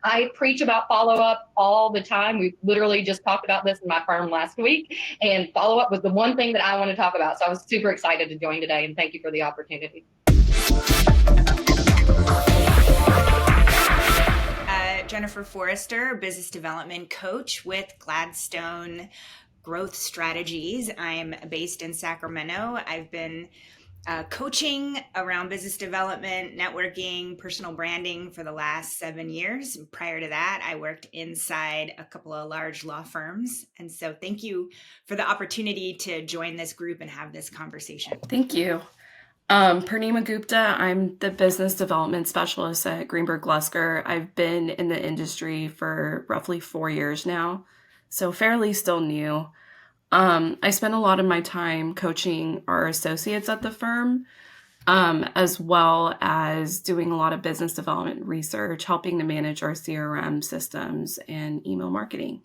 I preach about follow-up all the time. We literally just talked about this in my firm last week, and follow-up was the one thing that I want to talk about. So I was super excited to join today, and thank you for the opportunity. Jennifer Forrester, business development coach with Gladstone Growth Strategies. I'm based in Sacramento. I've been coaching around business development, networking, personal branding for the last 7 years. Prior to that, I worked inside a couple of large law firms. And so thank you for the opportunity to join this group and have this conversation. Thank you. Purnima Gupta, I'm the business development specialist at Greenberg, Glusker. I've been in the industry for roughly 4 years now, so fairly still new. I spend a lot of my time coaching our associates at the firm, as well as doing a lot of business development research, helping to manage our CRM systems and email marketing.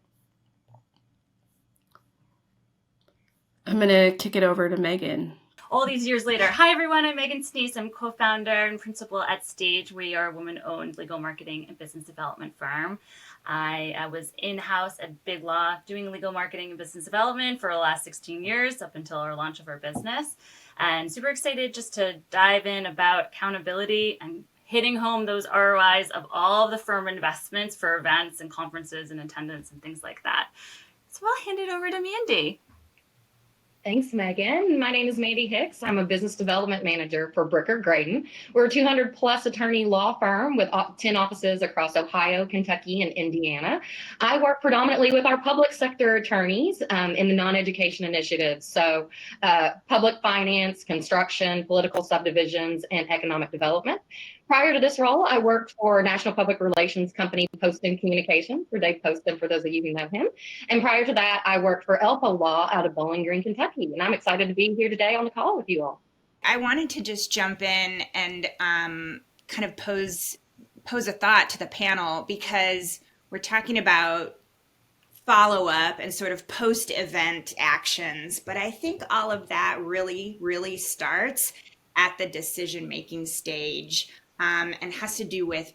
I'm going to kick it over to Megan. All these years later. Hi, everyone. I'm Megan Senese. I'm co-founder and principal at Stage. We are a woman-owned legal marketing and business development firm. I was in-house at Big Law doing legal marketing and business development for the last 16 years up until our launch of our business. And super excited just to dive in about accountability and hitting home those ROIs of all of the firm investments for events and conferences and attendance and things like that. So I'll hand it over to Mandy. Thanks, Megan. My name is Mandy Hicks. I'm a business development manager for Graydon. We're a 200 plus attorney law firm with 10 offices across Ohio, Kentucky, and Indiana. I work predominantly with our public sector attorneys in the non-education initiatives. So public finance, construction, political subdivisions, and economic development. Prior to this role, I worked for National Public Relations company Poston Communications, where Dave Poston, for those of you who know him. And prior to that, I worked for Elpo Law out of Bowling Green, Kentucky. And I'm excited to be here today on the call with you all. I wanted to just jump in and kind of pose a thought to the panel, because we're talking about follow-up and sort of post-event actions. But I think all of that really, really starts at the decision-making stage. And has to do with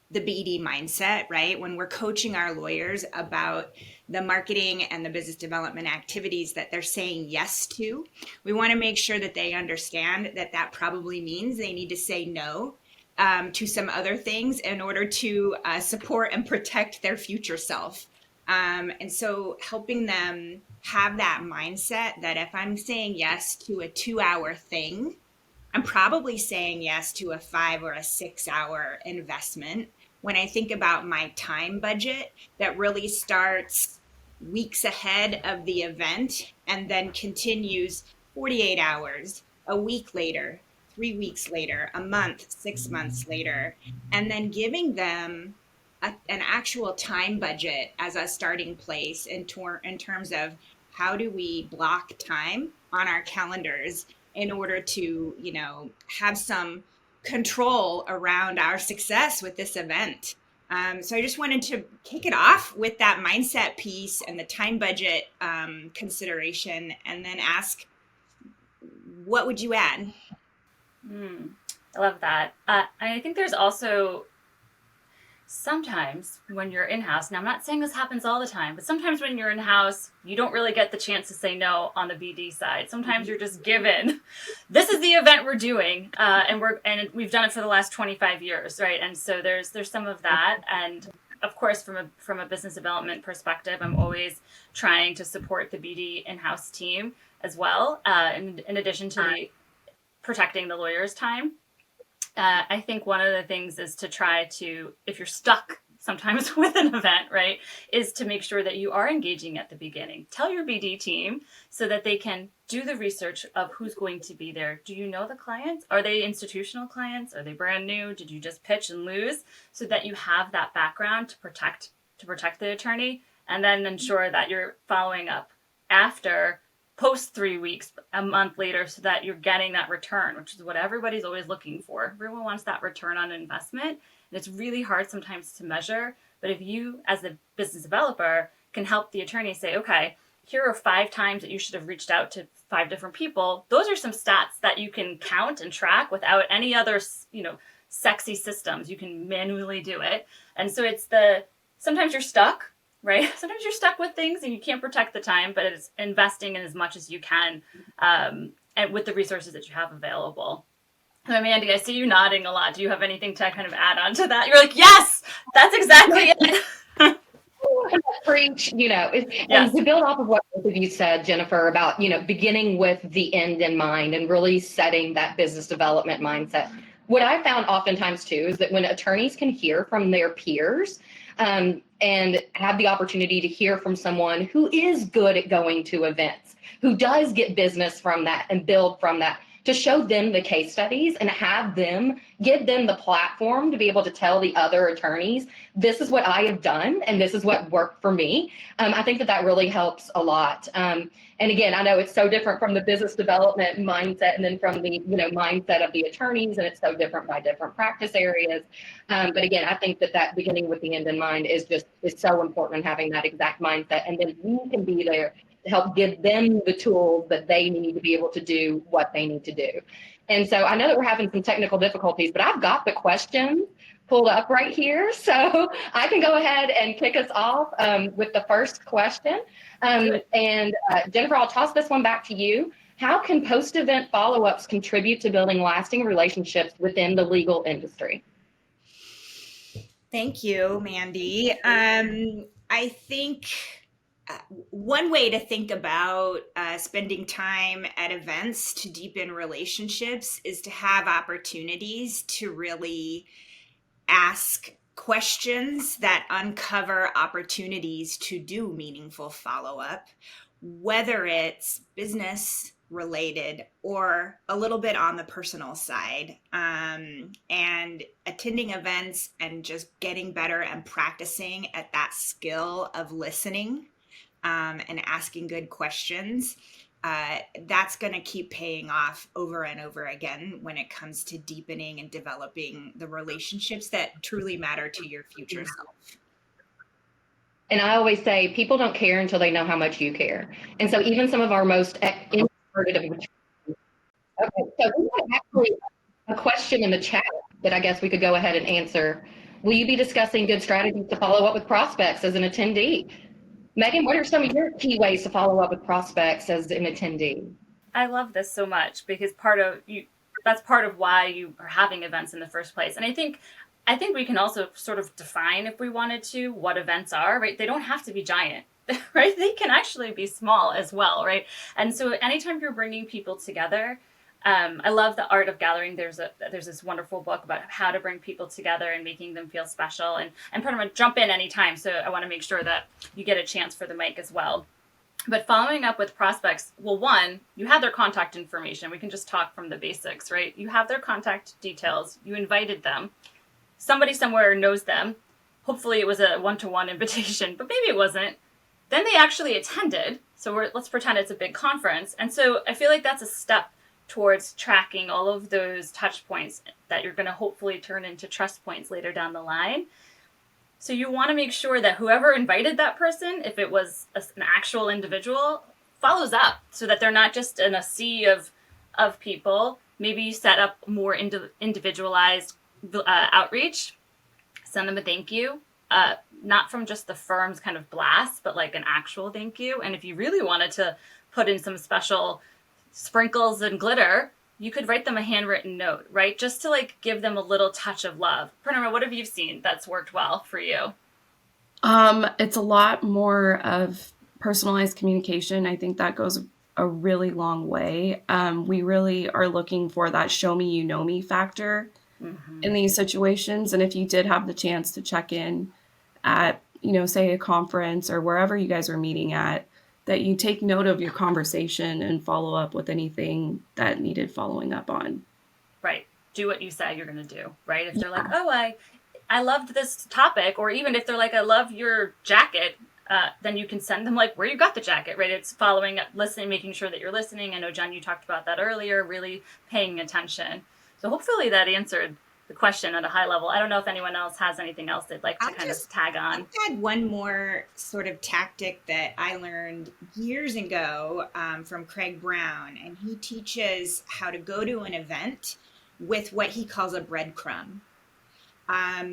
the BD mindset, right? When we're coaching our lawyers about the marketing and the business development activities that they're saying yes to, we want to make sure that they understand that that probably means they need to say no to some other things in order to support and protect their future self. And so helping them have that mindset that if I'm saying yes to a 2-hour thing, I'm probably saying yes to a 5 or a 6 hour investment. When I think about my time budget, that really starts weeks ahead of the event and then continues 48 hours, a week later, 3 weeks later, a month, 6 months later, and then giving them an actual time budget as a starting place in terms of how do we block time on our calendars in order to, have some control around our success with this event. So I just wanted to kick it off with that mindset piece and the time budget consideration, and then ask, what would you add? I love that. I think there's also sometimes when you're in-house, now I'm not saying this happens all the time, but sometimes when you're in-house, you don't really get the chance to say no on the BD side. Sometimes you're just given, this is the event we're doing, and we've done it for the last 25 years, right? And so there's some of that. And of course, from a business development perspective, I'm always trying to support the BD in-house team as well, in addition to protecting the lawyer's time. I think one of the things is to try to, if you're stuck sometimes with an event, right, is to make sure that you are engaging at the beginning. Tell your BD team so that they can do the research of who's going to be there. Do you know the clients? Are they institutional clients? Are they brand new? Did you just pitch and lose? So that you have that background to protect the attorney, and then ensure that you're following up after, post 3 weeks, a month later, so that you're getting that return, which is what everybody's always looking for. Everyone wants that return on investment. And it's really hard sometimes to measure. But if you, as the business developer, can help the attorney say, okay, here are 5 times that you should have reached out to 5 different people. Those are some stats that you can count and track without any other, sexy systems. You can manually do it. And so sometimes you're stuck, right? Sometimes you're stuck with things and you can't protect the time, but it's investing in as much as you can, and with the resources that you have available. So, Mandy, I see you nodding a lot. Do you have anything to kind of add on to that? You're like, yes, that's exactly it. Preach, Yes. and to build off of what both of you said, Jennifer, about, beginning with the end in mind and really setting that business development mindset. What I found oftentimes too is that when attorneys can hear from their peers, and have the opportunity to hear from someone who is good at going to events, who does get business from that and build from that, to show them the case studies and give them the platform to be able to tell the other attorneys, this is what I have done and this is what worked for me. I think that really helps a lot. And again, I know it's so different from the business development mindset and then from the mindset of the attorneys, and it's so different by different practice areas. But again, I think that beginning with the end in mind is so important, having that exact mindset, and then we can be there to help give them the tools that they need to be able to do what they need to do. And so I know that we're having some technical difficulties, but I've got the questions pulled up right here. So I can go ahead and kick us off with the first question. And Jennifer, I'll toss this one back to you. How can post-event follow-ups contribute to building lasting relationships within the legal industry? Thank you, Mandy. I think one way to think about spending time at events to deepen relationships is to have opportunities to really ask questions that uncover opportunities to do meaningful follow-up, whether it's business related or a little bit on the personal side, and attending events and just getting better and practicing at that skill of listening and asking good questions. That's going to keep paying off over and over again when it comes to deepening and developing the relationships that truly matter to your future self. And I always say, people don't care until they know how much you care. And so even some of our most introverted of okay, so we have actually a question in the chat that I guess we could go ahead and answer. Will you be discussing good strategies to follow up with prospects as an attendee? Megan, what are some of your key ways to follow up with prospects as an attendee? I love this so much because that's part of why you are having events in the first place. And I think we can also sort of define, if we wanted to, what events are, right? They don't have to be giant, right? They can actually be small as well, right? And so anytime you're bringing people together, I love The Art of Gathering. There's this wonderful book about how to bring people together and making them feel special. And Purnima, jump in anytime. So I want to make sure that you get a chance for the mic as well. But following up with prospects, well, one, you have their contact information. We can just talk from the basics, right? You have their contact details. You invited them. Somebody somewhere knows them. Hopefully it was a one-to-one invitation, but maybe it wasn't. Then they actually attended. So let's pretend it's a big conference. And so I feel like that's a step towards tracking all of those touch points that you're going to hopefully turn into trust points later down the line. So you want to make sure that whoever invited that person, if it was an actual individual, follows up so that they're not just in a sea of people. Maybe you set up more individualized outreach, send them a thank you, not from just the firm's kind of blast, but like an actual thank you. And if you really wanted to put in some special sprinkles and glitter, you could write them a handwritten note, right? Just to like give them a little touch of love. Purnima, what have you seen that's worked well for you? It's a lot more of personalized communication. I think that goes a really long way. We really are looking for that show me, you know me factor in these situations. And if you did have the chance to check in at, say a conference or wherever you guys are meeting at, that you take note of your conversation and follow up with anything that needed following up on. Right. Do what you said you're going to do, right? If they're like, oh, I loved this topic, or even if they're like, I love your jacket, then you can send them like where you got the jacket, right? It's following up, listening, making sure that you're listening. I know, Jen, you talked about that earlier, really paying attention. So hopefully that answered the question at a high level. I don't know if anyone else has anything else they'd like to kind of tag on. I'll add one more sort of tactic that I learned years ago from Craig Brown, and he teaches how to go to an event with what he calls a breadcrumb. A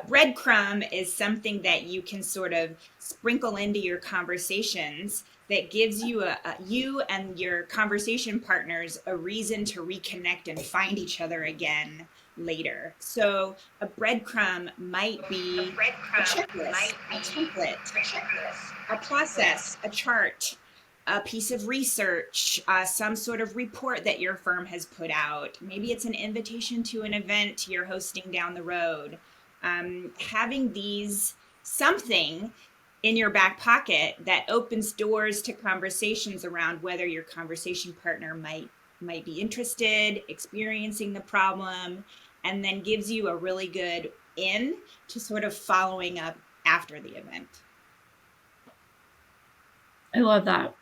breadcrumb is something that you can sort of sprinkle into your conversations that gives you you and your conversation partners a reason to reconnect and find each other again later. So a breadcrumb might be a checklist, a template, a process, a chart, a piece of research, some sort of report that your firm has put out. Maybe it's an invitation to an event you're hosting down the road. Having these something in your back pocket that opens doors to conversations around whether your conversation partner might be interested, experiencing the problem, and then gives you a really good in to sort of following up after the event. I love that.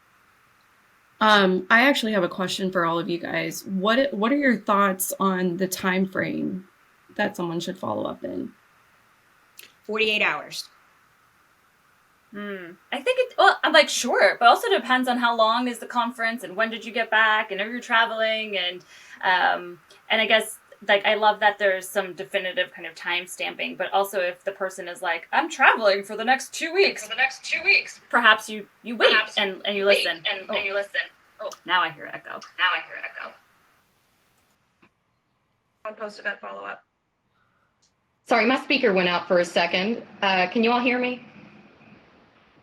I actually have a question for all of you guys. What are your thoughts on the time frame that someone should follow up in? 48 hours. I think I'm like, sure, but also depends on how long is the conference and when did you get back and if you're traveling and I guess like I love that there's some definitive kind of time stamping, but also if the person is like, I'm traveling for the next 2 weeks. Perhaps you wait and you listen. And you listen. Oh, now I hear echo. On post-event follow-up. Sorry, my speaker went out for a second. Can you all hear me?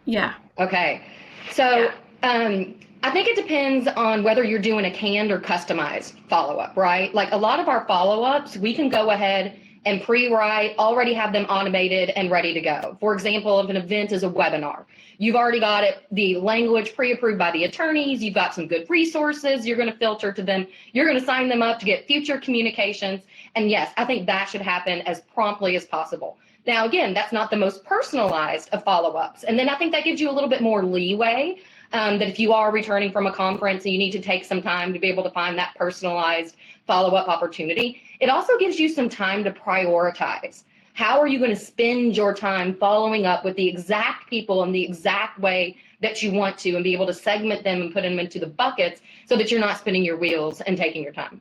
Yeah. Okay. So I think it depends on whether you're doing a canned or customized follow-up, right? Like a lot of our follow-ups, we can go ahead and pre-write, already have them automated and ready to go. For example, if an event is a webinar, you've already got the language pre-approved by the attorneys, you've got some good resources, you're going to filter to them, you're going to sign them up to get future communications. And yes, I think that should happen as promptly as possible. Now, again, that's not the most personalized of follow-ups. And then I think that gives you a little bit more leeway that if you are returning from a conference and you need to take some time to be able to find that personalized follow-up opportunity, it also gives you some time to prioritize. How are you going to spend your time following up with the exact people in the exact way that you want to and be able to segment them and put them into the buckets so that you're not spinning your wheels and taking your time?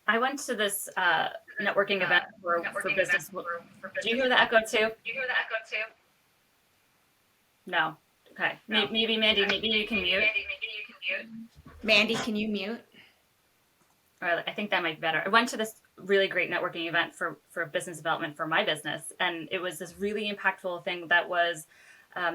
I went to this networking event for business. Do you hear the echo too? No. Okay. Maybe Mandy, maybe you can mute. Mandy, can you mute? All right, I think that might be better. I went to this really great networking event for business development for my business, and it was this really impactful thing that was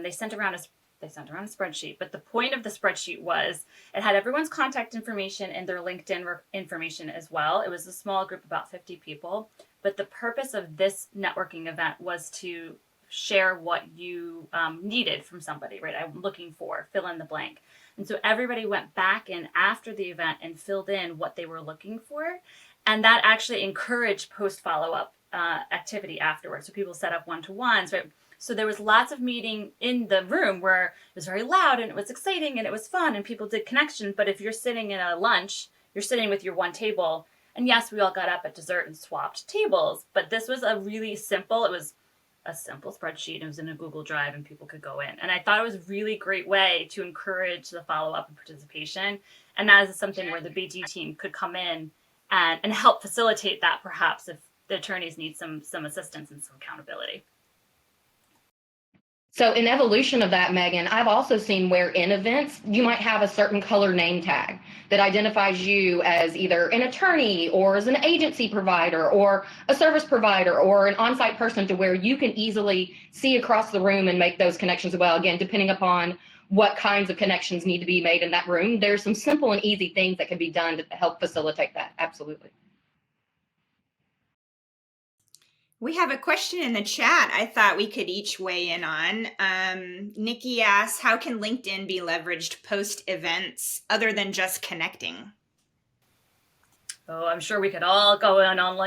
they sent around a spreadsheet, but the point of the spreadsheet was it had everyone's contact information and their LinkedIn information as well. It was a small group, about 50 people, but the purpose of this networking event was to share what you needed from somebody, right? I'm looking for, fill in the blank. And so everybody went back in after the event and filled in what they were looking for. And that actually encouraged post follow-up activity afterwards. So people set up one-to-ones, right? So there was lots of meeting in the room where it was very loud and it was exciting and it was fun and people did connections. But if you're sitting in a lunch, you're sitting with your one table. And yes, we all got up at dessert and swapped tables. But this was a really simple, it was a simple spreadsheet. It was in a Google Drive and people could go in. And I thought it was a really great way to encourage the follow-up and participation. And that is something where the BD team could come in and help facilitate that, perhaps if the attorneys need some assistance and some accountability. So in evolution of that, Megan, I've also seen where in events, you might have a certain color name tag that identifies you as either an attorney or as an agency provider or a service provider or an on-site person to where you can easily see across the room and make those connections as well. Again, depending upon what kinds of connections need to be made in that room, there's some simple and easy things that can be done to help facilitate that. Absolutely. We have a question in the chat I thought we could each weigh in on. Nikki asks, how can LinkedIn be leveraged post-events other than just connecting? Oh, I'm sure we could all go in on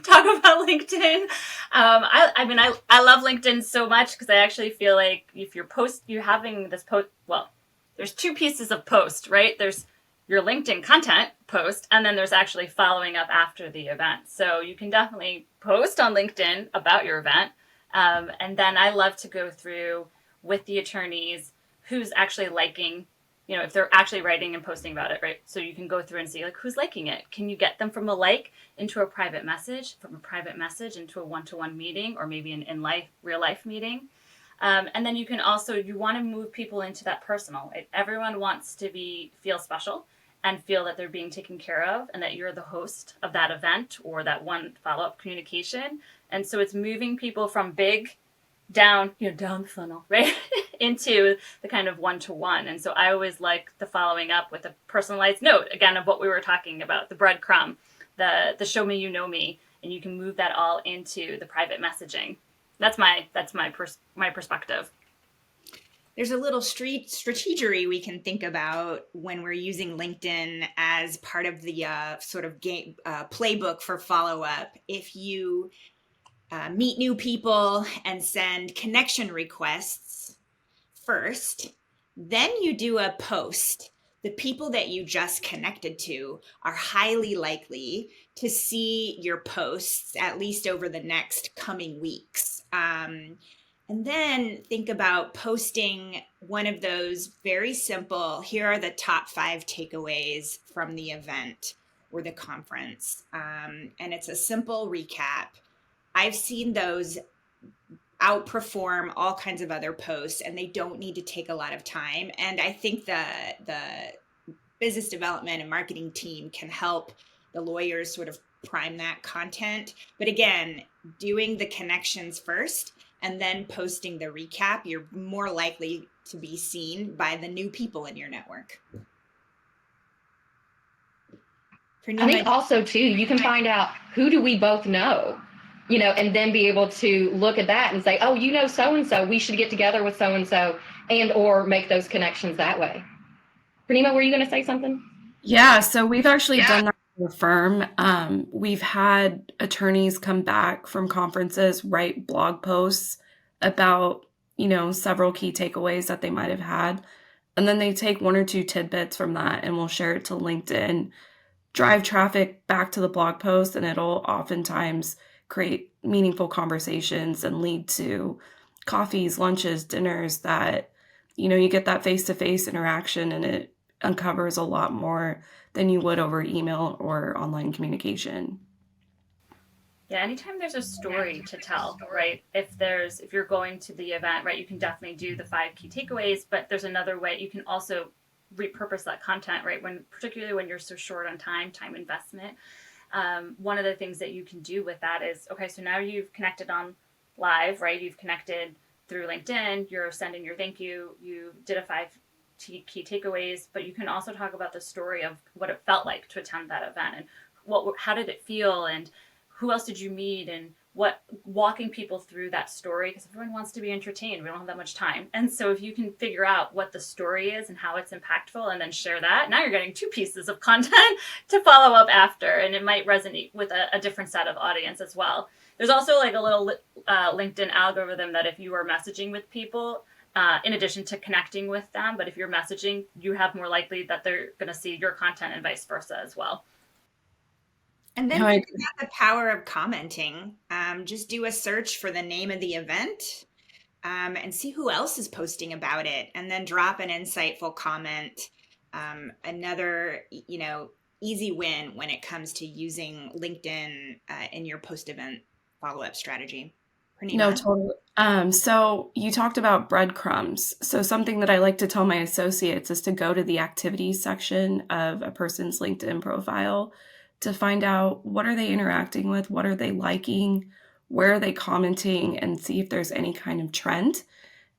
talk about LinkedIn. I love LinkedIn so much because I actually feel like if you're having this post, well, there's two pieces of post, right? There's your LinkedIn content post, and then there's actually following up after the event. So you can definitely post on LinkedIn about your event. And then I love to go through with the attorneys who's actually liking you know, if they're actually writing and posting about it, right? So you can go through and see like who's liking it. Can you get them from a like into a private message, from a private message into a one-to-one meeting, or maybe an real life meeting? And then you can also, you want to move people into that personal. Everyone wants to feel special and feel that they're being taken care of and that you're the host of that event or that one follow-up communication. And so it's moving people from big down, down the funnel, right? into the kind of one-to-one. And so I always like the following up with a personalized note, again, of what we were talking about, the breadcrumb, the show me, you know me, and you can move that all into the private messaging. That's my perspective. There's a little strategery we can think about when we're using LinkedIn as part of the sort of game playbook for follow-up. If you meet new people and send connection requests first, then you do a post. The people that you just connected to are highly likely to see your posts at least over the next coming weeks. And then think about posting one of those very simple, here are the top 5 takeaways from the event or the conference. And it's a simple recap. I've seen those outperform all kinds of other posts, and they don't need to take a lot of time. And I think the business development and marketing team can help the lawyers sort of prime that content. But again, doing the connections first and then posting the recap, you're more likely to be seen by the new people in your network. I think also too, you can find out who do we both know, and then be able to look at that and say, oh, so-and-so, we should get together with so-and-so and or make those connections that way. Purnima, were you going to say something? Yeah, so we've actually done that for the firm. We've had attorneys come back from conferences, write blog posts about, several key takeaways that they might have had. And then they take 1 or 2 tidbits from that and we'll share it to LinkedIn, drive traffic back to the blog post, and it'll oftentimes create meaningful conversations and lead to coffees, lunches, dinners that, you get that face-to-face interaction, and it uncovers a lot more than you would over email or online communication. Yeah, anytime there's a story to tell, right? If you're going to the event, right, you can definitely do the 5 key takeaways, but there's another way you can also repurpose that content, right? Particularly when you're so short on time investment. One of the things that you can do with that is, okay, so now you've connected on live, right? You've connected through LinkedIn, you're sending your thank you, you did a 5 key takeaways, but you can also talk about the story of what it felt like to attend that event and how did it feel and who else did you meet and walking people through that story, because everyone wants to be entertained. We don't have that much time. And so if you can figure out what the story is and how it's impactful and then share that, now you're getting 2 pieces of content to follow up after, and it might resonate with a different set of audience as well. There's also like a little LinkedIn algorithm that if you are messaging with people, in addition to connecting with them, but if you're messaging, you have more likely that they're going to see your content and vice versa as well. And then think about the power of commenting. Just do a search for the name of the event and see who else is posting about it, and then drop an insightful comment. Another, easy win when it comes to using LinkedIn in your post-event follow-up strategy. Purnima? No, totally. So you talked about breadcrumbs. So something that I like to tell my associates is to go to the activities section of a person's LinkedIn profile to find out what are they interacting with, what are they liking, where are they commenting, and see if there's any kind of trend.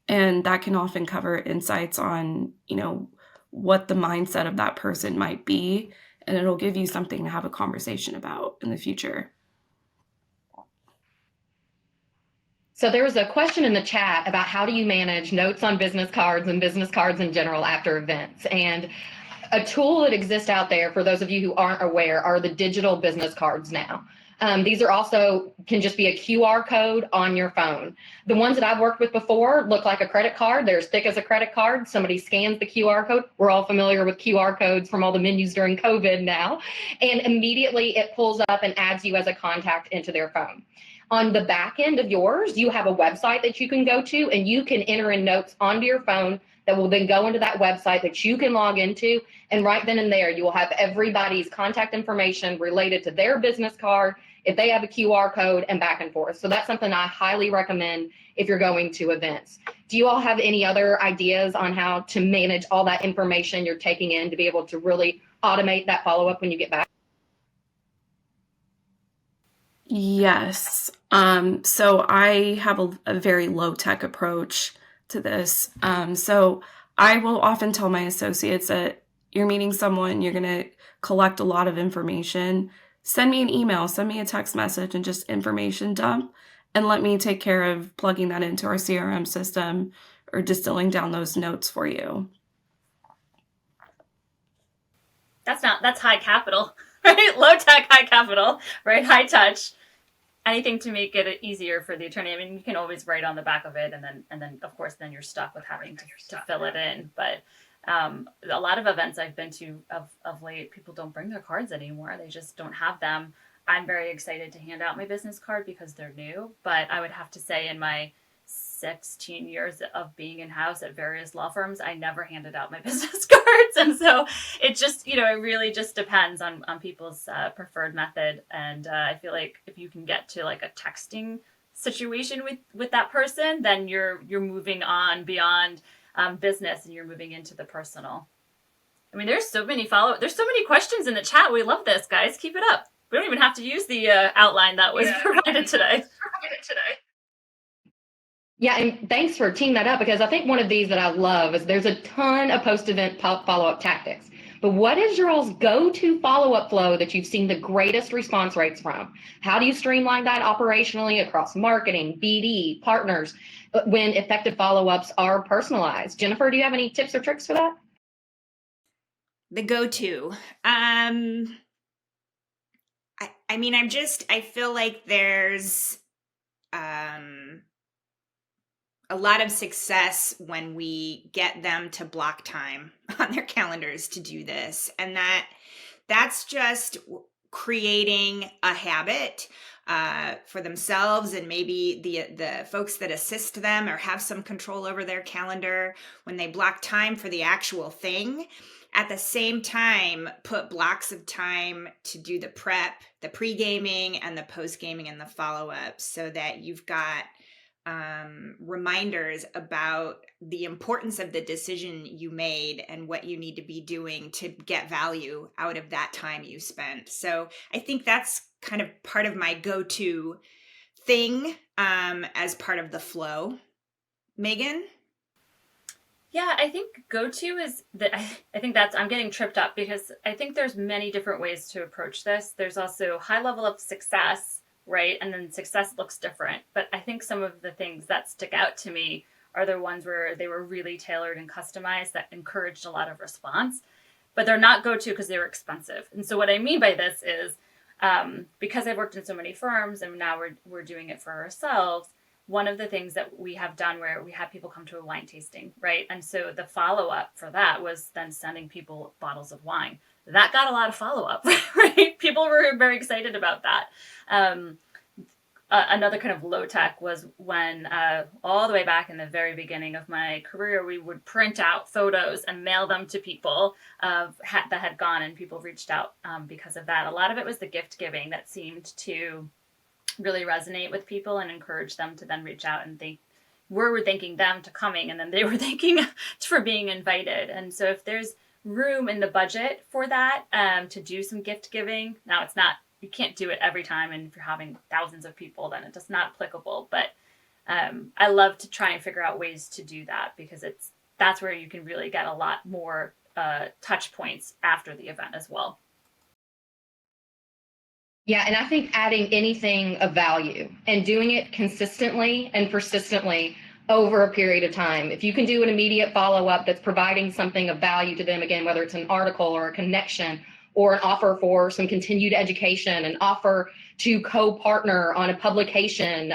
And that can often cover insights on, what the mindset of that person might be, and it'll give you something to have a conversation about in the future. So there was a question in the chat about how do you manage notes on business cards and business cards in general after events. And a tool that exists out there, for those of you who aren't aware, are the digital business cards now. These are also can just be a QR code on your phone. The ones that I've worked with before look like a credit card. They're as thick as a credit card. Somebody scans the QR code. We're all familiar with QR codes from all the menus during COVID now. And immediately it pulls up and adds you as a contact into their phone. On the back end of yours, you have a website that you can go to, and you can enter in notes onto your phone that will then go into that website that you can log into. And right then and there, you will have everybody's contact information related to their business card, if they have a QR code, and back and forth. So that's something I highly recommend if you're going to events. Do you all have any other ideas on how to manage all that information you're taking in to be able to really automate that follow-up when you get back? Yes. So I have a very low tech approach to this. So I will often tell my associates that you're meeting someone, you're going to collect a lot of information. Send me an email, send me a text message, and just information dump, and let me take care of plugging that into our CRM system or distilling down those notes for you. That's high capital, right? Low tech, high capital, right? High touch. Anything to make it easier for the attorney. I mean, you can always write on the back of it, and then of course, then you're stuck with having to fill it in. But a lot of events I've been to of late, people don't bring their cards anymore. They just don't have them. I'm very excited to hand out my business card because they're new. But I would have to say, in my 16 years of being in-house at various law firms, I never handed out my business cards. And so it just, it really just depends on people's preferred method. And I feel like if you can get to like a texting situation with that person, then you're moving on beyond business and you're moving into the personal. I mean, there's so many questions in the chat. We love this, guys. Keep it up. We don't even have to use the outline that was provided today. Yeah, and thanks for teeing that up, because I think one of these that I love is there's a ton of post-event follow-up tactics. But what is your all's go-to follow-up flow that you've seen the greatest response rates from? How do you streamline that operationally across marketing, BD, partners, when effective follow-ups are personalized? Jennifer, do you have any tips or tricks for that? The go-to. I mean, I feel like there's a lot of success when we get them to block time on their calendars to do this. And that's just creating a habit for themselves, and maybe the folks that assist them or have some control over their calendar when they block time for the actual thing. At the same time, put blocks of time to do the prep, the pre-gaming and the post-gaming and the follow-up, so that you've got reminders about the importance of the decision you made and what you need to be doing to get value out of that time you spent. So I think that's kind of part of my go-to thing as part of the flow. Megan? Yeah, I think go-to is that I think that's, I'm getting tripped up because I think there's many different ways to approach this. There's also high level of success, right? And then success looks different. But I think some of the things that stick out to me are the ones where they were really tailored and customized that encouraged a lot of response, but they're not go-to because they were expensive. And so what I mean by this is because I've worked in so many firms and now we're doing it for ourselves, one of the things that we have done where we have people come to a wine tasting, right? And so the follow-up for that was then sending people bottles of wine. That got a lot of follow-up, right? People were very excited about that. Another kind of low tech was when all the way back in the very beginning of my career, we would print out photos and mail them to people that had gone, and people reached out because of that. A lot of it was the gift giving that seemed to really resonate with people and encourage them to then reach out, and we're thanking them to coming, and then they were thanking for being invited. And so if there's room in the budget for that to do some gift giving, now it's not, you can't do it every time, and if you're having thousands of people, then it's not applicable. But I love to try and figure out ways to do that, because that's where you can really get a lot more touch points after the event as well. Yeah, and I think adding anything of value and doing it consistently and persistently over a period of time. If you can do an immediate follow-up that's providing something of value to them, again, whether it's an article or a connection or an offer for some continued education, an offer to co-partner on a publication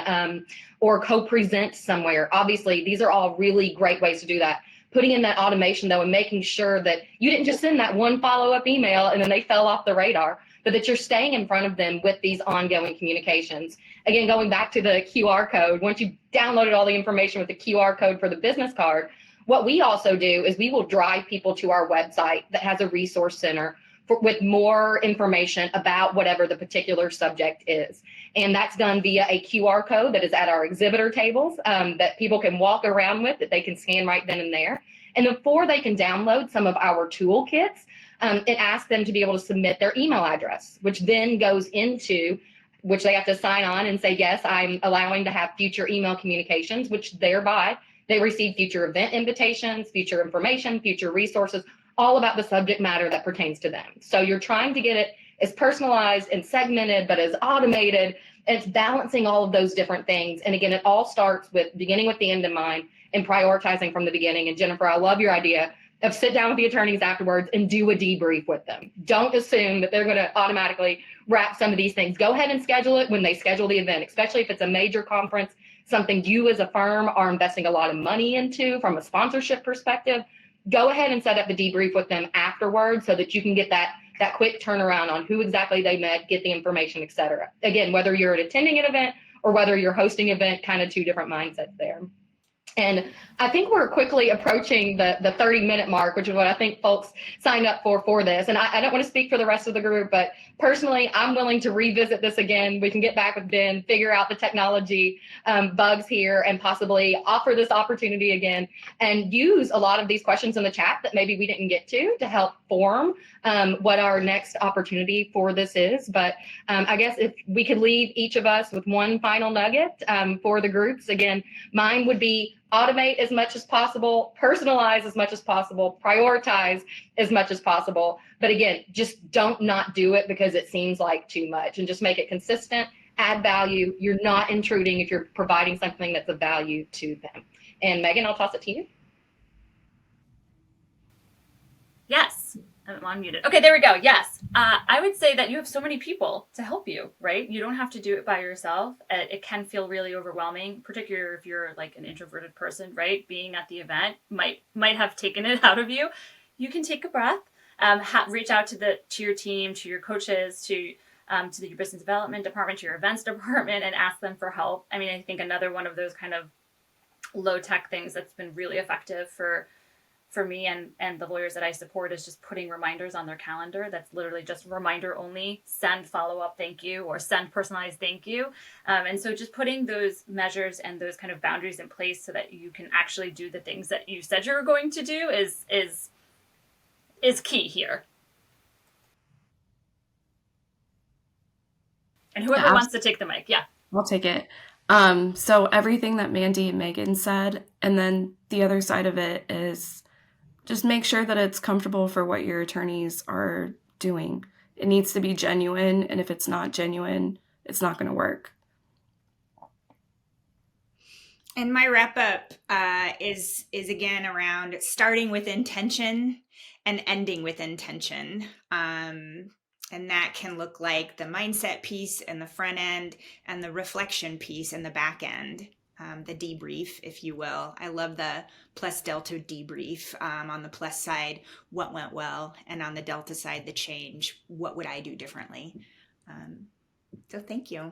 or co-present somewhere. Obviously, these are all really great ways to do that. putting in that automation though, and making sure that you didn't just send that one follow-up email and then they fell off the radar, but that you're staying in front of them with these ongoing communications. Again, going back to the QR code, once you've downloaded all the information with the QR code for the business card, what we also do is we will drive people to our website that has a resource center with more information about whatever the particular subject is. And that's done via a QR code that is at our exhibitor tables that people can walk around with, that they can scan right then and there. And before they can download some of our toolkits, it asks them to be able to submit their email address, which then goes into which they have to sign on and say, yes, I'm allowing to have future email communications, which thereby they receive future event invitations, future information, future resources, all about the subject matter that pertains to them. So you're trying to get it as personalized and segmented, but as automated. It's balancing all of those different things. And again, it all starts with beginning with the end in mind and prioritizing from the beginning. And Jennifer, I love your idea of sit down with the attorneys afterwards and do a debrief with them. Don't assume that they're going to automatically wrap some of these things. Go ahead and schedule it when they schedule the event, especially if it's a major conference, something you as a firm are investing a lot of money into from a sponsorship perspective. Go ahead and set up the debrief with them afterwards so that you can get that quick turnaround on who exactly they met, get the information, et cetera. Again, whether you're attending an event or whether you're hosting an event, kind of two different mindsets there. And I think we're quickly approaching the 30-minute mark, which is what I think folks signed up for this. And I don't want to speak for the rest of the group, but personally, I'm willing to revisit this again. We can get back with Ben, figure out the technology bugs here, and possibly offer this opportunity again and use a lot of these questions in the chat that maybe we didn't get to help form what our next opportunity for this is. But I guess if we could leave each of us with one final nugget for the groups, again, mine would be automate as much as possible, personalize as much as possible, prioritize as much as possible. But again, just don't not do it because it seems like too much, and just make it consistent, add value. You're not intruding if you're providing something that's of value to them. And Megan, I'll toss it to you. Yes. I'm unmuted. Okay, there we go. Yes. I would say that you have so many people to help you, right? You don't have to do it by yourself. It can feel really overwhelming, particularly if you're like an introverted person, right? Being at the event might have taken it out of you. You can take a breath, reach out to your team, to your coaches, to your business development department, to your events department, and ask them for help. I mean, I think another one of those kind of low tech things that's been really effective for me and the lawyers that I support is just putting reminders on their calendar. That's literally just reminder only, send follow-up thank you, or send personalized thank you. And so just putting those measures and those kind of boundaries in place so that you can actually do the things that you said you were going to do is key here. And whoever wants to take the mic, yeah. I'll take it. So everything that Mandy and Megan said, and then the other side of it is just make sure that it's comfortable for what your attorneys are doing. It needs to be genuine, and if it's not genuine, it's not going to work. And my wrap up is again around starting with intention and ending with intention. And that can look like the mindset piece in the front end and the reflection piece in the back end. The debrief, if you will. I love the plus delta debrief. On the plus side, what went well, and on the delta side, the change. What would I do differently? So thank you.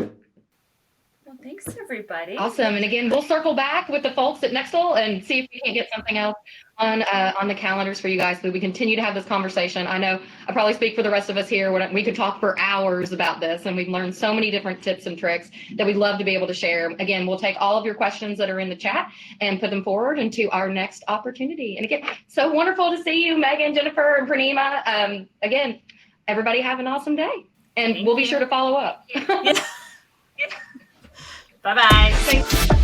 Well, thanks everybody. Awesome. And again, we'll circle back with the folks at Nexl and see if we can get something else on the calendars for you guys so we continue to have this conversation. I know I probably speak for the rest of us here. We could talk for hours about this, and we've learned so many different tips and tricks that we'd love to be able to share. Again, we'll take all of your questions that are in the chat and put them forward into our next opportunity. And again, so wonderful to see you, Megan, Jennifer, and Purnima. Again, everybody have an awesome day, and we'll be sure to follow up. Bye-bye. Thanks.